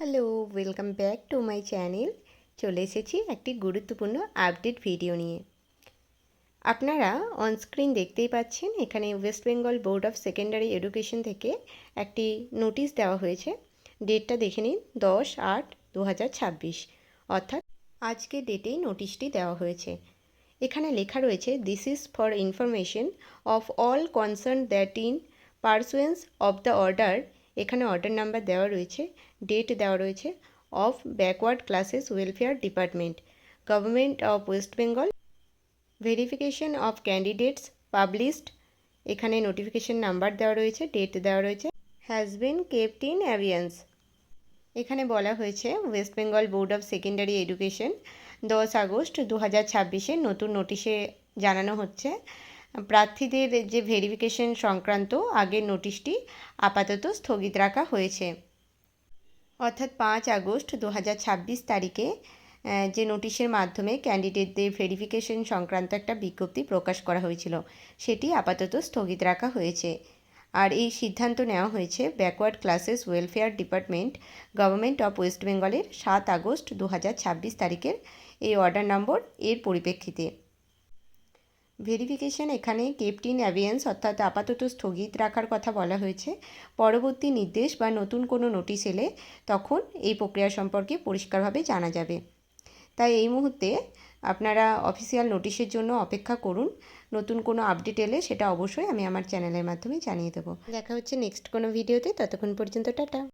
Hello, welcome back to my channel. চলে এসেছি একটি গুরুত্বপূর্ণ আপডেট ভিডিও নিয়ে। আপনারা অনস্ক্রিন দেখতেই পাচ্ছেন, এখানে West Bengal board of secondary education থেকে একটি নোটিশ দেওয়া হয়েছে। ডেটটা দেখে নিন, 10/8/2026, অর্থাৎ আজকে ডেটেই নোটিশটি দেওয়া হয়েছে। এখানে লেখা রয়েছে, this is for information of all concern that in pursuance of the order, এখানে অর্ডার নাম্বার দেওয়া রয়েছে, ডেট দেওয়া রয়েছে, of backward classes welfare department, government of West Bengal, verification of candidates published, এখানে নোটিফিকেশন নাম্বার দেওয়া রয়েছে, ডেট দেওয়া রয়েছে, has been kept in abeyance. এখানে বলা হয়েছে West Bengal board of secondary education 10 August 2026 নতুন নোটিশে জানানো হচ্ছে, প্রার্থীদের যে ভেরিফিকেশন সংক্রান্ত আগের নোটিশটি আপাতত স্থগিত রাখা হয়েছে। অর্থাৎ 5 আগস্ট 2026 তারিখে যে নোটিশের মাধ্যমে ক্যান্ডিডেটদের ভেরিফিকেশন সংক্রান্ত একটা বিজ্ঞপ্তি প্রকাশ করা হয়েছিল, সেটি আপাতত স্থগিত রাখা হয়েছে। আর এই সিদ্ধান্ত নেওয়া হয়েছে backward classes welfare department, government of West বেঙ্গলের 7 আগস্ট 2026 তারিখের এই অর্ডার নম্বর এর পরিপ্রেক্ষিতে। ভেরিফিকেশন এখানে কেপ্ট ইন অ্যাবিয়েন্স অর্থাৎ আপাতত স্থগিত রাখার কথা বলা হয়েছে। পরবর্তী নির্দেশ বা নতুন কোনো নোটিশ এলে তখন এই প্রক্রিয়া সম্পর্কে পরিষ্কারভাবে জানা যাবে। তাই এই মুহূর্তে আপনারা অফিসিয়াল নোটিশের জন্য অপেক্ষা করুন। নতুন কোনো আপডেট এলে সেটা অবশ্যই আমি আমার চ্যানেলের মাধ্যমে জানিয়ে দেবো। দেখা হচ্ছে নেক্সট কোনো ভিডিওতে, ততক্ষণ পর্যন্ত টাটা।